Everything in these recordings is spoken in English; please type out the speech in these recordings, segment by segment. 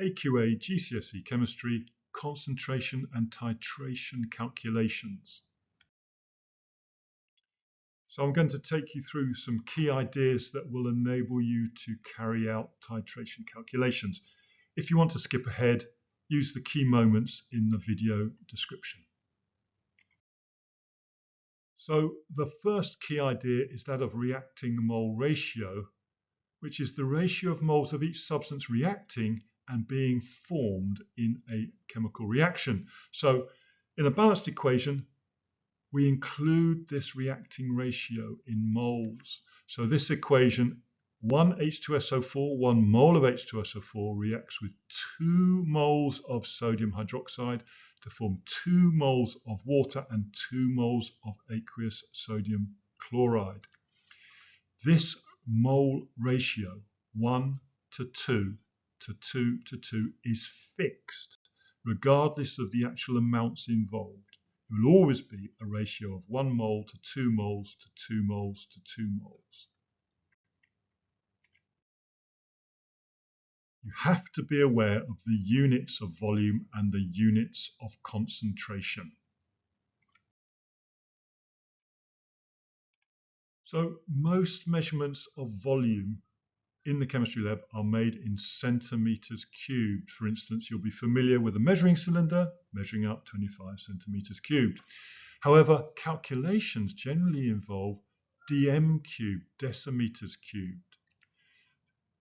AQA GCSE Chemistry, concentration and titration calculations. So I'm going to take you through some key ideas that will enable you to carry out titration calculations. If you want to skip ahead, use the key moments in the video description. So the first key idea is that of reacting mole ratio, which is the ratio of moles of each substance reacting and being formed in a chemical reaction. So in a balanced equation, we include this reacting ratio in moles. So this equation, 1 H2SO4, 1 mole of H2SO4 reacts with 2 moles of sodium hydroxide to form 2 moles of water and 2 moles of aqueous sodium chloride. This mole ratio, 1 to 2 to 2 to 2, is fixed regardless of the actual amounts involved. It will always be a ratio of 1 mole to 2 moles to 2 moles to 2 moles. You have to be aware of the units of volume and the units of concentration. So most measurements of volume in the chemistry lab are made in centimeters cubed. For instance, you'll be familiar with a measuring cylinder measuring up 25 centimeters cubed. However, calculations generally involve dm cubed, decimeters cubed.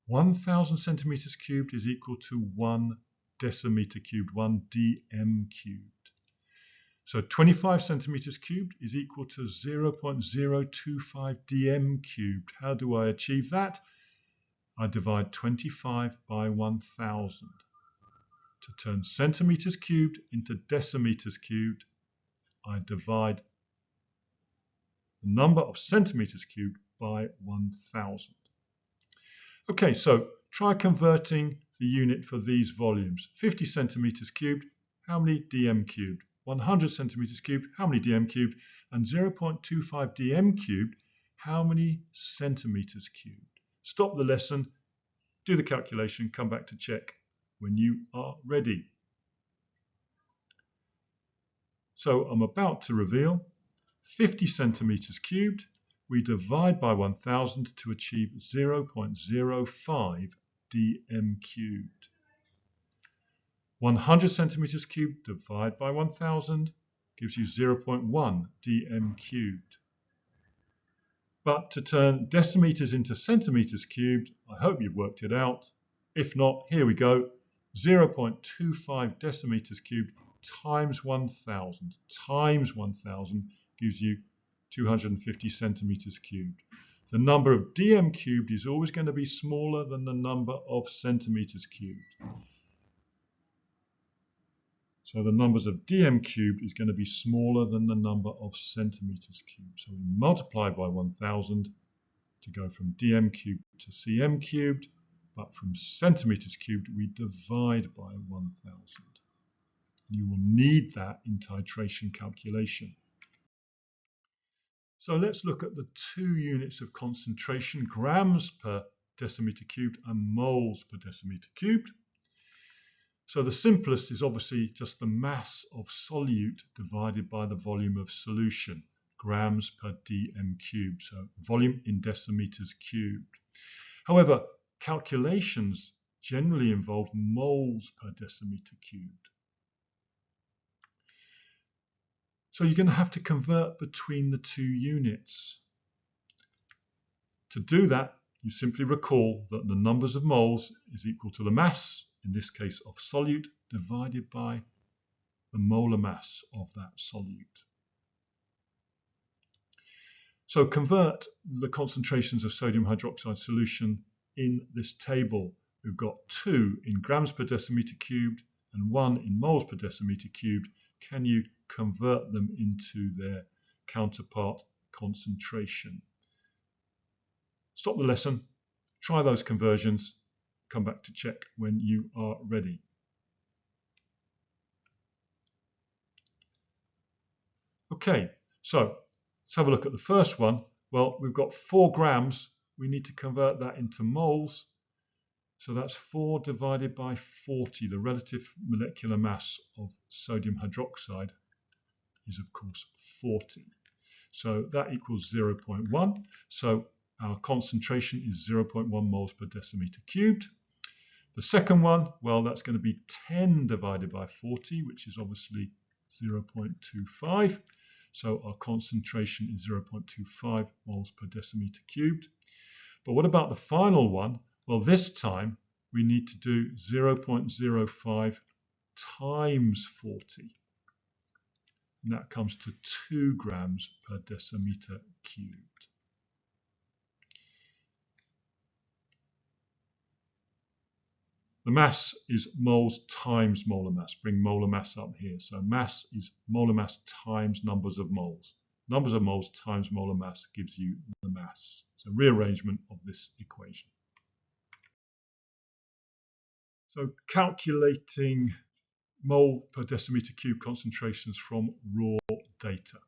1000 centimeters cubed is equal to 1 decimeter cubed, 1 dm cubed. So 25 centimeters cubed is equal to 0.025 dm cubed. How do I achieve that? I divide 25 by 1000. To turn centimeters cubed into decimeters cubed, I divide the number of centimeters cubed by 1000. Okay, so try converting the unit for these volumes. 50 centimeters cubed, how many dm cubed? 100 centimeters cubed, how many dm cubed? And 0.25 dm cubed, how many centimeters cubed? Stop the lesson, do the calculation, come back to check when you are ready. So I'm about to reveal 50 centimeters cubed. We divide by 1000 to achieve 0.05 dm cubed. 100 centimeters cubed divided by 1000 gives you 0.1 dm cubed. But to turn decimeters into centimeters cubed, I hope you've worked it out. If not, here we go. 0.25 decimeters cubed times 1000 gives you 250 centimeters cubed. The number of dm cubed is always going to be smaller than the number of centimeters cubed. So the numbers of dm cubed is going to be smaller than the number of centimeters cubed. So we multiply by 1000 to go from dm cubed to cm cubed, but from centimeters cubed we divide by 1000. You will need that in titration calculation. So let's look at the two units of concentration, grams per decimeter cubed and moles per decimeter cubed. So the simplest is obviously just the mass of solute divided by the volume of solution, grams per dm cubed, so volume in decimeters cubed. However, calculations generally involve moles per decimeter cubed. So you're going to have to convert between the two units. To do that, you simply recall that the numbers of moles is equal to the mass, in this case of solute, divided by the molar mass of that solute. So convert the concentrations of sodium hydroxide solution in this table. We've got 2 in grams per decimeter cubed and 1 in moles per decimeter cubed. Can you convert them into their counterpart concentration? Stop the lesson, try those conversions, come back to check when you are ready. Okay, so let's have a look at the first one. Well, we've got 4 grams. We need to convert that into moles. So that's 4 divided by 40. The relative molecular mass of sodium hydroxide is, of course, 40. So that equals 0.1. So our concentration is 0.1 moles per decimeter cubed. The second one, well, that's going to be 10 divided by 40, which is obviously 0.25. So our concentration is 0.25 moles per decimeter cubed. But what about the final one? Well, this time we need to do 0.05 times 40. And that comes to 2 grams per decimeter cubed. The mass is moles times molar mass. Bring molar mass up here. So mass is molar mass times numbers of moles. Numbers of moles times molar mass gives you the mass. So rearrangement of this equation. So calculating mole per decimeter cube concentrations from raw data.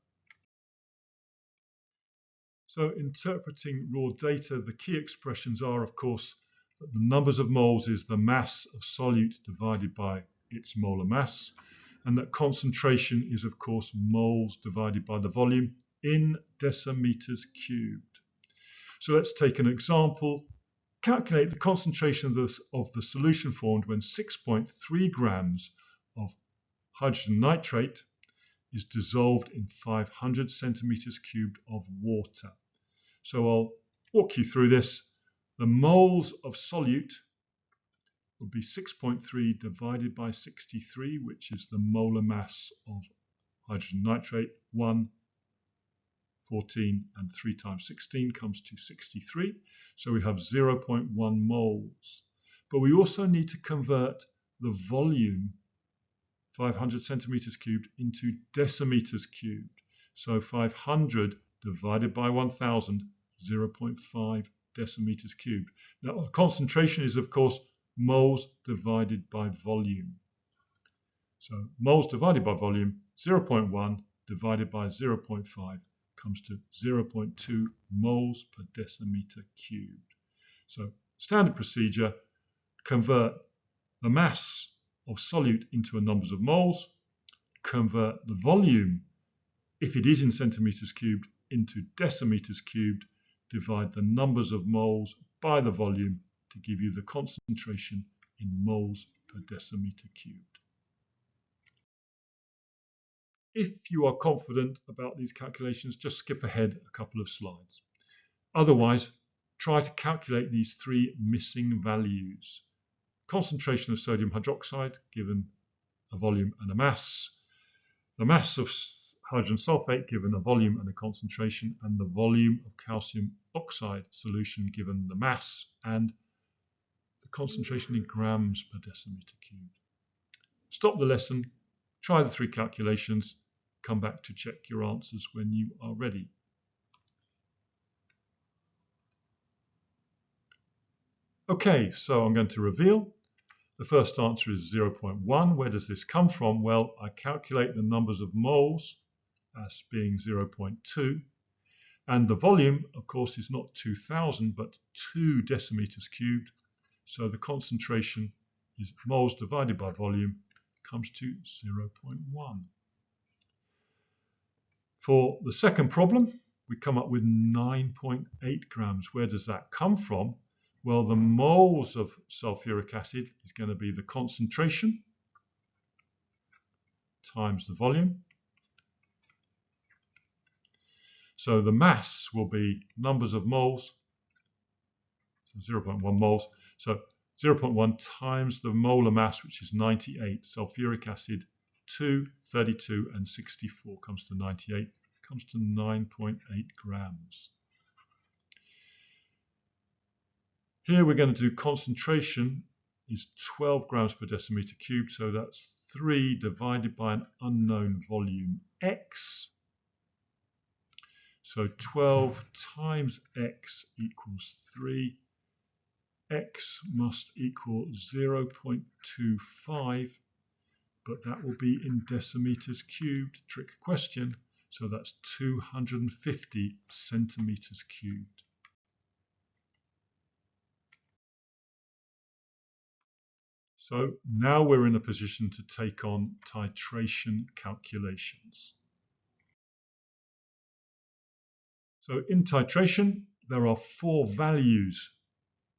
So interpreting raw data, the key expressions are, of course, that the numbers of moles is the mass of solute divided by its molar mass, and that concentration is, of course, moles divided by the volume in decimeters cubed. So let's take an example. Calculate the concentration of the solution formed when 6.3 grams of hydrogen nitrate is dissolved in 500 centimeters cubed of water. So I'll walk you through this. The moles of solute would be 6.3 divided by 63, which is the molar mass of hydrogen nitrate. 1, 14, and 3 times 16 comes to 63. So we have 0.1 moles. But we also need to convert the volume, 500 centimeters cubed, into decimeters cubed. So 500 divided by 1000, 0.5 decimeters cubed. Now, our concentration is, of course, moles divided by volume. So moles divided by volume, 0.1 divided by 0.5 comes to 0.2 moles per decimeter cubed. So standard procedure, convert the mass of solute into numbers of moles, convert the volume, if it is in centimeters cubed, into decimeters cubed, divide the numbers of moles by the volume to give you the concentration in moles per decimeter cubed. If you are confident about these calculations, just skip ahead a couple of slides. Otherwise, try to calculate these 3 missing values. Concentration of sodium hydroxide given a volume and a mass, the mass of hydrogen sulfate given a volume and a concentration, and the volume of calcium oxide solution given the mass and the concentration in grams per decimeter cubed. Stop the lesson, try the 3 calculations, come back to check your answers when you are ready. Okay, so I'm going to reveal. The first answer is 0.1. Where does this come from? Well, I calculate the numbers of moles as being 0.2. And the volume, of course, is not 2000, but 2 decimeters cubed. So the concentration is moles divided by volume comes to 0.1. For the second problem, we come up with 9.8 grams. Where does that come from? Well, the moles of sulfuric acid is going to be the concentration times the volume. So the mass will be numbers of moles, so 0.1 moles. So 0.1 times the molar mass, which is 98. Sulfuric acid, 2, 32, and 64 comes to 98, comes to 9.8 grams. Here we're going to do concentration is 12 grams per decimeter cubed, so that's 3 divided by an unknown volume x. So 12 times x equals 3. X must equal 0.25, but that will be in decimeters cubed, trick question. So that's 250 centimeters cubed. So now we're in a position to take on titration calculations. So in titration, there are 4 values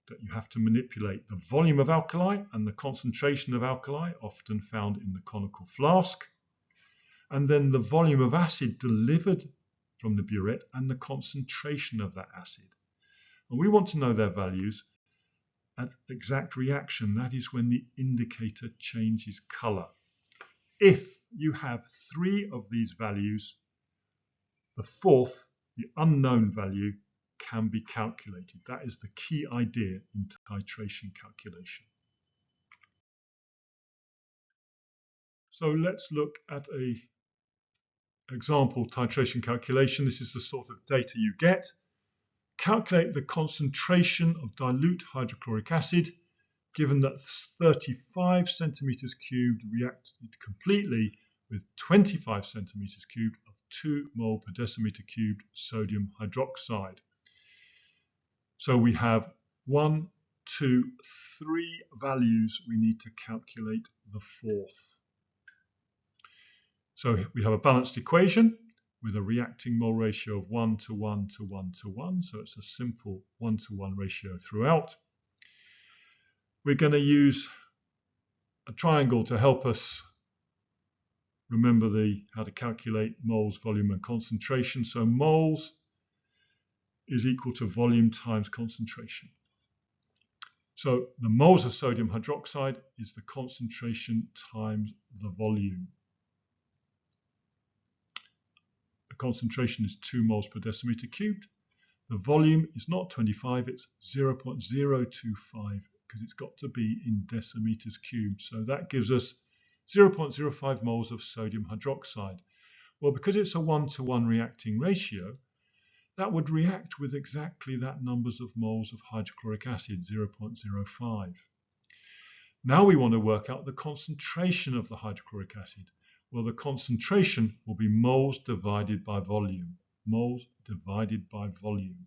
that you have to manipulate: the volume of alkali and the concentration of alkali, often found in the conical flask, and then the volume of acid delivered from the burette and the concentration of that acid. And we want to know their values at exact reaction. That is when the indicator changes color. If you have 3 of these values, the 4th, the unknown value, can be calculated. That is the key idea in titration calculation. So let's look at an example titration calculation. This is the sort of data you get. Calculate the concentration of dilute hydrochloric acid given that 35 centimeters cubed reacted completely with 25 centimeters cubed of 2 mole per decimeter cubed sodium hydroxide. So we have 1, 2, 3 values. We need to calculate the 4th. So we have a balanced equation with a reacting mole ratio of 1 to 1 to 1 to 1. So it's a simple 1 to 1 ratio throughout. We're going to use a triangle to help us remember how to calculate moles, volume, and concentration. So moles is equal to volume times concentration. So the moles of sodium hydroxide is the concentration times the volume. The concentration is 2 moles per decimeter cubed. The volume is not 25, it's 0.025 because it's got to be in decimeters cubed. So that gives us 0.05 moles of sodium hydroxide. Well, because it's a 1-to-1 reacting ratio, that would react with exactly that numbers of moles of hydrochloric acid, 0.05. Now we want to work out the concentration of the hydrochloric acid. Well, the concentration will be moles divided by volume. Moles divided by volume.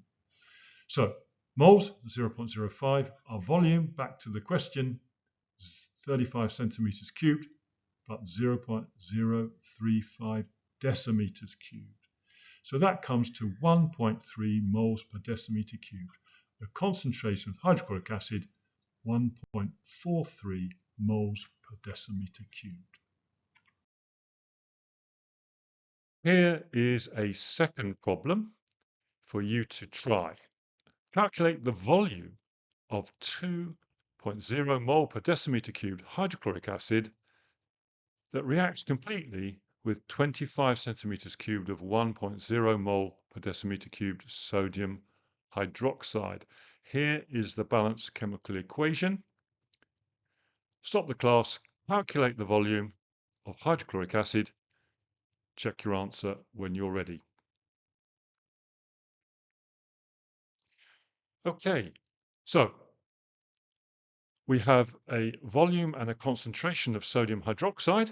So moles, 0.05. Our volume, back to the question, 35 centimeters cubed, but 0.035 decimeters cubed. So that comes to 1.3 moles per decimeter cubed. The concentration of hydrochloric acid, 1.43 moles per decimeter cubed. Here is a second problem for you to try. Calculate the volume of 2.0 mole per decimeter cubed hydrochloric acid that reacts completely with 25 centimeters cubed of 1.0 mole per decimeter cubed sodium hydroxide. Here is the balanced chemical equation. Stop the class, calculate the volume of hydrochloric acid. Check your answer when you're ready. Okay, so we have a volume and a concentration of sodium hydroxide.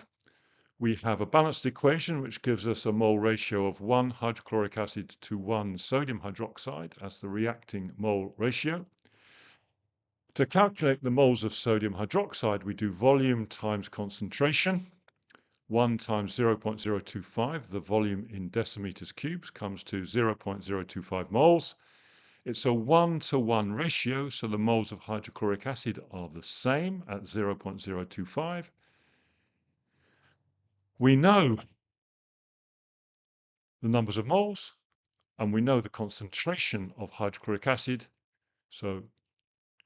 We have a balanced equation which gives us a mole ratio of 1 hydrochloric acid to 1 sodium hydroxide as the reacting mole ratio. To calculate the moles of sodium hydroxide, we do volume times concentration. 1 times 0.025, the volume in decimeters cubes, comes to 0.025 moles. It's a 1-to-1 ratio, so the moles of hydrochloric acid are the same at 0.025. We know the numbers of moles, and we know the concentration of hydrochloric acid. So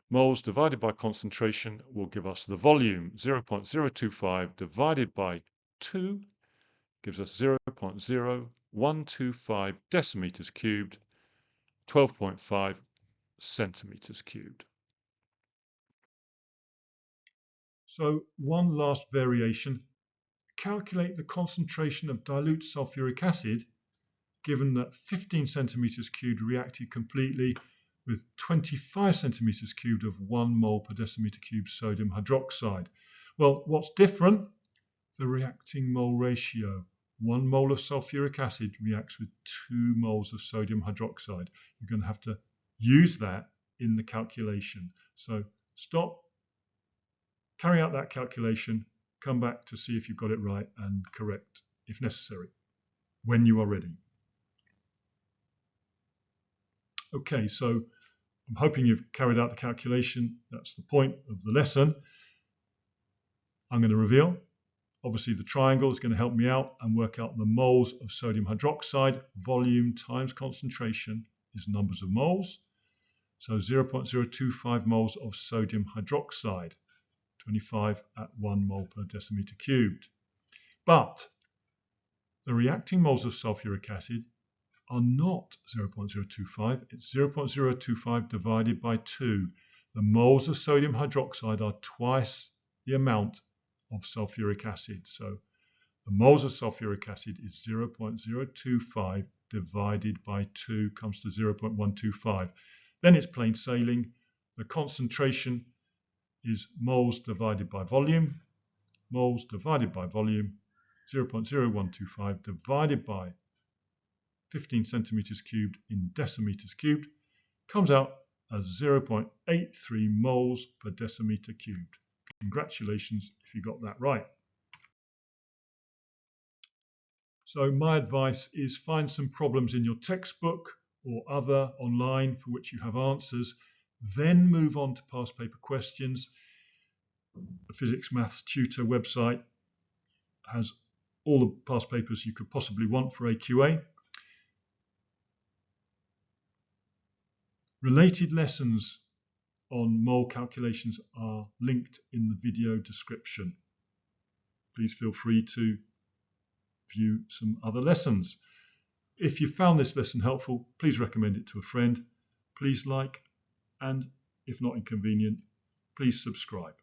moles divided by concentration will give us the volume. 0.025 divided by 2 gives us 0.0125 decimeters cubed, 12.5 centimeters cubed. So one last variation. Calculate the concentration of dilute sulfuric acid given that 15 centimeters cubed reacted completely with 25 centimeters cubed of 1 mole per decimeter cubed sodium hydroxide. Well, what's different? The reacting mole ratio. 1 mole of sulfuric acid reacts with 2 moles of sodium hydroxide. You're going to have to use that in the calculation. So stop, carry out that calculation, come back to see if you've got it right and correct if necessary, when you are ready. Okay, so I'm hoping you've carried out the calculation. That's the point of the lesson. I'm going to reveal. Obviously, the triangle is going to help me out and work out the moles of sodium hydroxide. Volume times concentration is numbers of moles. So 0.025 moles of sodium hydroxide, 25 at 1 mole per decimeter cubed. But the reacting moles of sulfuric acid are not 0.025. It's 0.025 divided by 2. The moles of sodium hydroxide are twice the amount of sulfuric acid. So the moles of sulfuric acid is 0.025 divided by 2 comes to 0.125. Then it's plain sailing. The concentration is moles divided by volume. Moles divided by volume, 0.0125 divided by 15 centimeters cubed in decimeters cubed, comes out as 0.83 moles per decimeter cubed. Congratulations if you got that right. So my advice is find some problems in your textbook or other online for which you have answers, then move on to past paper questions. The Physics Maths Tutor website has all the past papers you could possibly want for AQA. Related lessons on mole calculations are linked in the video description. Please feel free to view some other lessons. If you found this lesson helpful, please recommend it to a friend. Please like, and if not inconvenient, please subscribe.